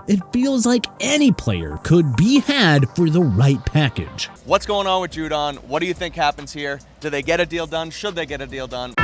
it feels like any player could be had for the right package. What's going on with Judon? What do you think happens here? Do they get a deal done? Should they get a deal done?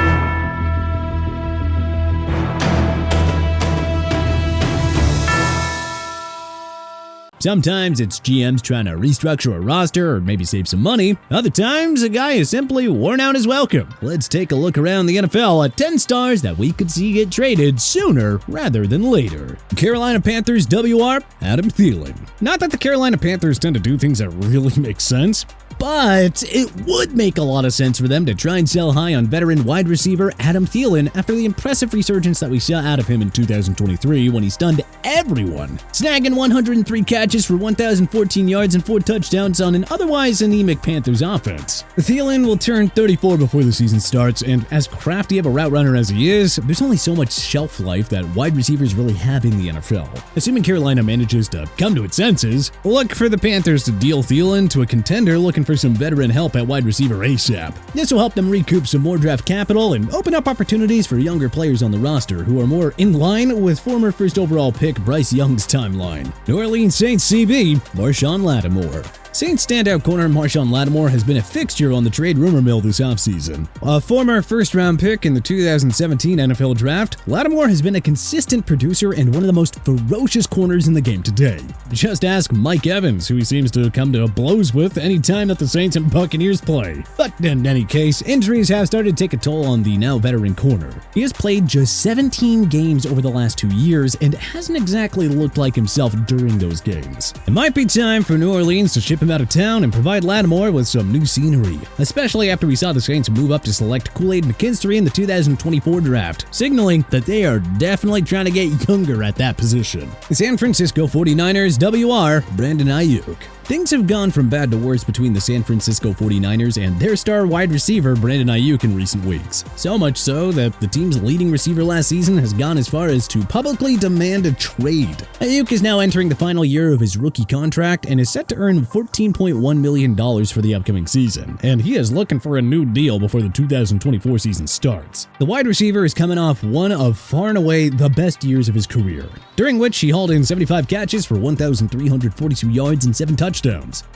Sometimes it's GMs trying to restructure a roster or maybe save some money. Other times, a guy is simply worn out his welcome. Let's take a look around the NFL at 10 stars that we could see get traded sooner rather than later. Carolina Panthers WR, Adam Thielen. Not that the Carolina Panthers tend to do things that really make sense, but it would make a lot of sense for them to try and sell high on veteran wide receiver Adam Thielen after the impressive resurgence that we saw out of him in 2023 when he stunned everyone, snagging 103 catches for 1,014 yards and 4 touchdowns on an otherwise anemic Panthers offense. Thielen will turn 34 before the season starts, and as crafty of a route runner as he is, there's only so much shelf life that wide receivers really have in the NFL. Assuming Carolina manages to come to its senses, look for the Panthers to deal Thielen to a contender looking for some veteran help at wide receiver ASAP. This will help them recoup some more draft capital and open up opportunities for younger players on the roster who are more in line with former first overall pick Bryce Young's timeline. New Orleans Saints CB, Marshon Latimore. Saints standout corner Marshon Latimore has been a fixture on the trade rumor mill this offseason. A former first-round pick in the 2017 NFL Draft, Latimore has been a consistent producer and one of the most ferocious corners in the game today. Just ask Mike Evans, who he seems to come to blows with any time that the Saints and Buccaneers play. But in any case, injuries have started to take a toll on the now veteran corner. He has played just 17 games over the last 2 years and hasn't exactly looked like himself during those games. It might be time for New Orleans to ship him out of town and provide Latimore with some new scenery, especially after we saw the Saints move up to select Kool-Aid McKinstry in the 2024 draft, signaling that they are definitely trying to get younger at that position. The San Francisco 49ers WR, Brandon Aiyuk. Things have gone from bad to worse between the San Francisco 49ers and their star wide receiver Brandon Aiyuk in recent weeks. So much so that the team's leading receiver last season has gone as far as to publicly demand a trade. Aiyuk is now entering the final year of his rookie contract and is set to earn $14.1 million for the upcoming season, and he is looking for a new deal before the 2024 season starts. The wide receiver is coming off one of far and away the best years of his career, during which he hauled in 75 catches for 1,342 yards and 7 touchdowns.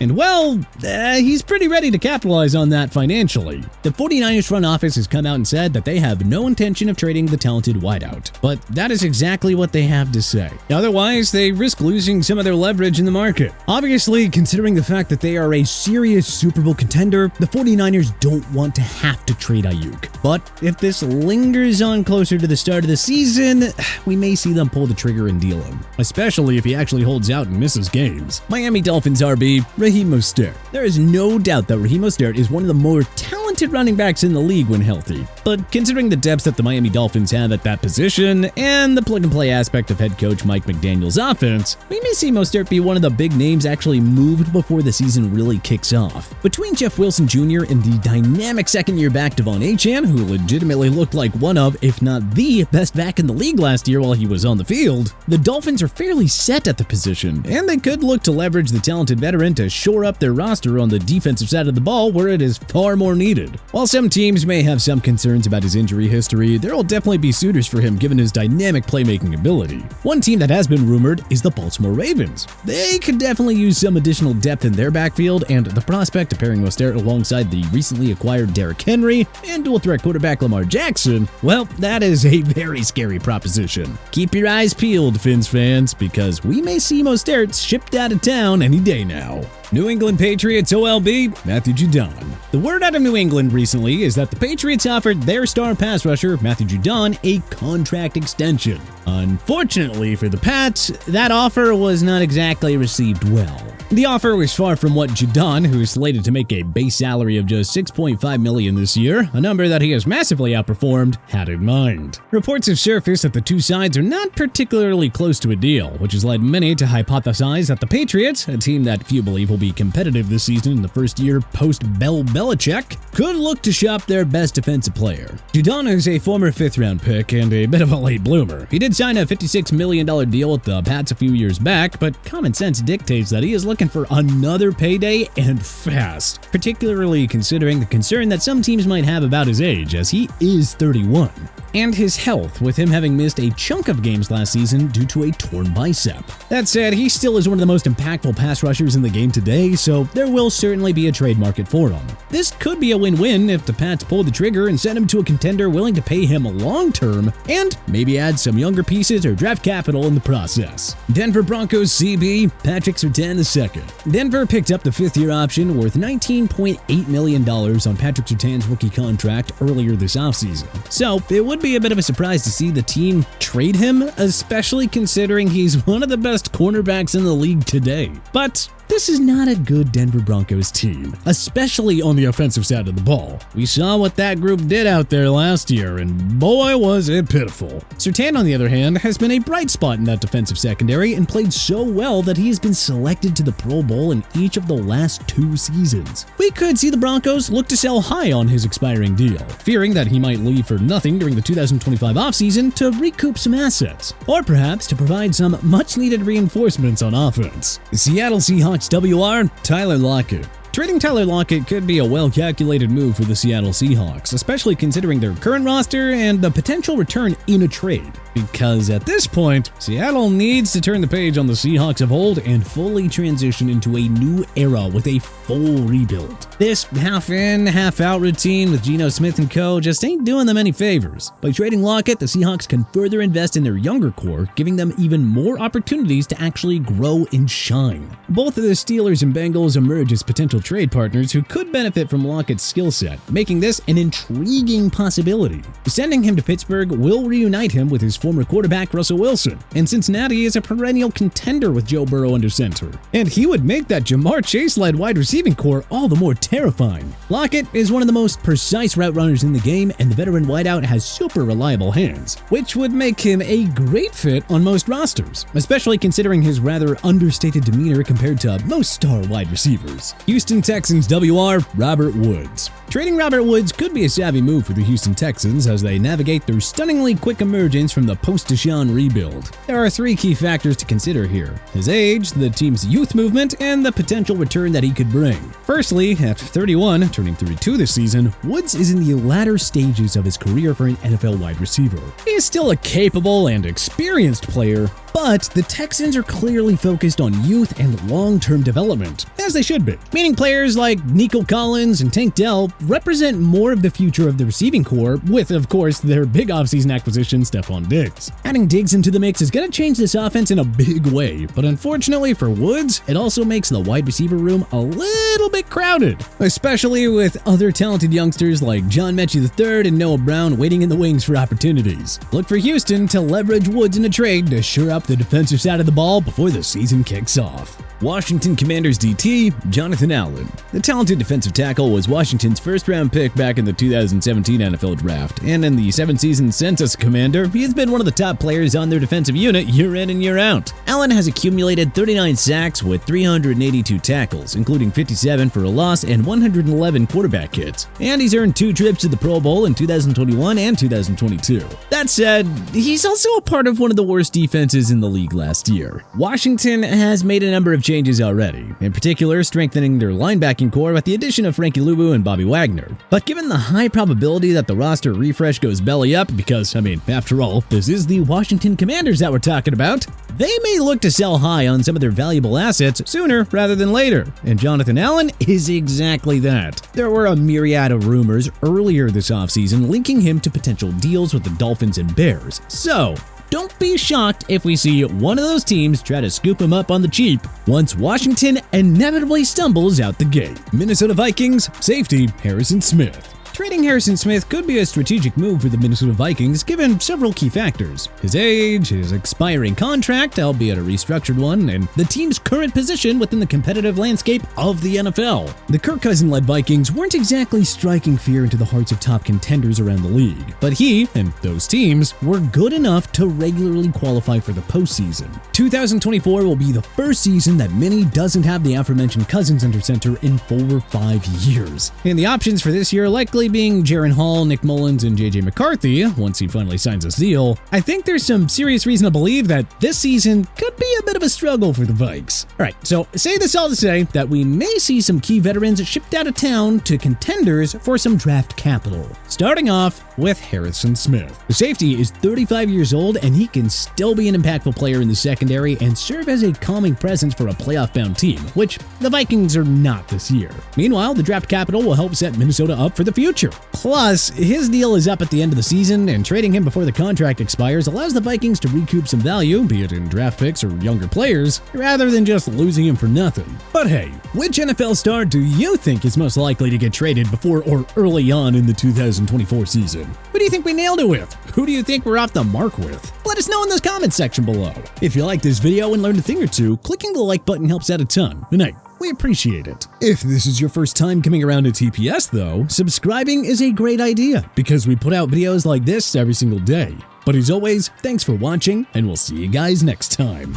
And well, he's pretty ready to capitalize on that financially. The 49ers front office has come out and said that they have no intention of trading the talented wideout, but that is exactly what they have to say. Otherwise, they risk losing some of their leverage in the market. Obviously, considering the fact that they are a serious Super Bowl contender, the 49ers don't want to have to trade Aiyuk. But if this lingers on closer to the start of the season, we may see them pull the trigger and deal him, especially if he actually holds out and misses games. Miami Dolphins RB, Raheem Mostert. There is no doubt that Raheem Mostert is one of the more talented running backs in the league when healthy, but considering the depths that the Miami Dolphins have at that position and the plug-and-play aspect of head coach Mike McDaniel's offense, we may see Mostert be one of the big names actually moved before the season really kicks off. Between Jeff Wilson Jr. and the dynamic second-year back Devon Achane, who legitimately looked like one of, if not the best back in the league last year while he was on the field, the Dolphins are fairly set at the position, and they could look to leverage the talented veteran to shore up their roster on the defensive side of the ball where it is far more needed. While some teams may have some concerns about his injury history, there will definitely be suitors for him given his dynamic playmaking ability. One team that has been rumored is the Baltimore Ravens. They could definitely use some additional depth in their backfield, and the prospect of pairing Mostert alongside the recently acquired Derrick Henry and dual-threat quarterback Lamar Jackson, well, that is a very scary proposition. Keep your eyes peeled, Fins fans, because we may see Mostert shipped out of town any day now. New England Patriots OLB, Matthew Judon. The word out of New England recently is that the Patriots offered their star pass rusher, Matthew Judon, a contract extension. Unfortunately for the Pats, that offer was not exactly received well. The offer was far from what Judon, who is slated to make a base salary of just $6.5 million this year, a number that he has massively outperformed, had in mind. Reports have surfaced that the two sides are not particularly close to a deal, which has led many to hypothesize that the Patriots, a team that few believe will be competitive this season in the first year post-Bell Belichick, could look to shop their best defensive player. Judon is a former fifth-round pick and a bit of a late bloomer. He did sign a $56 million deal with the Pats a few years back, but common sense dictates that he is looking for another payday and fast, particularly considering the concern that some teams might have about his age, as he is 31. and his health, with him having missed a chunk of games last season due to a torn bicep. That said, he still is one of the most impactful pass rushers in the game today, so there will certainly be a trade market for him. This could be a win-win if the Pats pull the trigger and send him to a contender willing to pay him long-term and maybe add some younger pieces or draft capital in the process. Denver Broncos CB, Patrick Surtain II. Denver picked up the fifth-year option worth $19.8 million on Patrick Surtain's rookie contract earlier this offseason. So it would be a bit of a surprise to see the team trade him, especially considering he's one of the best cornerbacks in the league today. But this is not a good Denver Broncos team, especially on the offensive side of the ball. We saw what that group did out there last year, and boy was it pitiful. Surtain, on the other hand, has been a bright spot in that defensive secondary and played so well that he has been selected to the Pro Bowl in each of the last 2 seasons. We could see the Broncos look to sell high on his expiring deal, fearing that he might leave for nothing during the 2025 offseason to recoup some assets, or perhaps to provide some much-needed reinforcements on offense. The Seattle Seahawks WR, Tyler Lockett. Trading Tyler Lockett could be a well-calculated move for the Seattle Seahawks, especially considering their current roster and the potential return in a trade. Because at this point, Seattle needs to turn the page on the Seahawks of old and fully transition into a new era with a full rebuild. This half-in, half-out routine with Geno Smith and co. just ain't doing them any favors. By trading Lockett, the Seahawks can further invest in their younger core, giving them even more opportunities to actually grow and shine. Both of the Steelers and Bengals emerge as potential trade partners who could benefit from Lockett's skill set, making this an intriguing possibility. Sending him to Pittsburgh will reunite him with his former quarterback Russell Wilson, and Cincinnati is a perennial contender with Joe Burrow under center. And he would make that Jamar Chase-led wide receiving core all the more terrifying. Lockett is one of the most precise route runners in the game, and the veteran wideout has super reliable hands, which would make him a great fit on most rosters, especially considering his rather understated demeanor compared to most star wide receivers. Houston Texans WR, Robert Woods. Trading Robert Woods could be a savvy move for the Houston Texans as they navigate their stunningly quick emergence from the post-Deshaun rebuild. There are 3 key factors to consider here: his age, the team's youth movement, and the potential return that he could bring. Firstly, at 31, turning 32 this season, Woods is in the latter stages of his career for an NFL wide receiver. He is still a capable and experienced player, but the Texans are clearly focused on youth and long-term development, as they should be. Meaning players like Nico Collins and Tank Dell represent more of the future of the receiving core, with, of course, their big offseason acquisition, Stephon Diggs. Adding Diggs into the mix is going to change this offense in a big way, but unfortunately for Woods, it also makes the wide receiver room a little bit crowded, especially with other talented youngsters like John Mechie III and Noah Brown waiting in the wings for opportunities. Look for Houston to leverage Woods in a trade to shore up the defensive side of the ball before the season kicks off. Washington Commanders DT, Jonathan Allen. The talented defensive tackle was Washington's first-round pick back in the 2017 NFL Draft, and in the 7 seasons since as Commander, he has been one of the top players on their defensive unit year in and year out. Allen has accumulated 39 sacks with 382 tackles, including 57 for a loss and 111 quarterback hits, and he's earned 2 trips to the Pro Bowl in 2021 and 2022. That said, he's also a part of one of the worst defenses in the league last year. Washington has made a number of changes already, in particular strengthening their linebacking core with the addition of Frankie Luvu and Bobby Wagner. But given the high probability that the roster refresh goes belly up, because, after all, this is the Washington Commanders that we're talking about, they may look to sell high on some of their valuable assets sooner rather than later, and Jonathan Allen is exactly that. There were a myriad of rumors earlier this offseason linking him to potential deals with the Dolphins and Bears, so don't be shocked if we see one of those teams try to scoop him up on the cheap once Washington inevitably stumbles out the gate. Minnesota Vikings, safety Harrison Smith. Trading Harrison Smith could be a strategic move for the Minnesota Vikings given several key factors: his age, his expiring contract, albeit a restructured one, and the team's current position within the competitive landscape of the NFL. The Kirk Cousins-led Vikings weren't exactly striking fear into the hearts of top contenders around the league, but he and those teams were good enough to regularly qualify for the postseason. 2024 will be the first season that Minnie doesn't have the aforementioned Cousins under center in 4 or 5 years, and the options for this year likely likely being Jaren Hall, Nick Mullins, and JJ McCarthy once he finally signs his deal, I think there's some serious reason to believe that this season could be a bit of a struggle for the Vikes. Alright, so say this all to say that we may see some key veterans shipped out of town to contenders for some draft capital. Starting off with Harrison Smith. The safety is 35 years old and he can still be an impactful player in the secondary and serve as a calming presence for a playoff-bound team, which the Vikings are not this year. Meanwhile, the draft capital will help set Minnesota up for the future. Plus, his deal is up at the end of the season, and trading him before the contract expires allows the Vikings to recoup some value, be it in draft picks or younger players, rather than just losing him for nothing. But hey, which NFL star do you think is most likely to get traded before or early on in the 2024 season? Who do you think we nailed it with? Who do you think we're off the mark with? Let us know in the comments section below. If you liked this video and learned a thing or two, clicking the like button helps out a ton. Good night. We appreciate it. If this is your first time coming around to TPS though, subscribing is a great idea because we put out videos like this every single day. But as always, thanks for watching and we'll see you guys next time.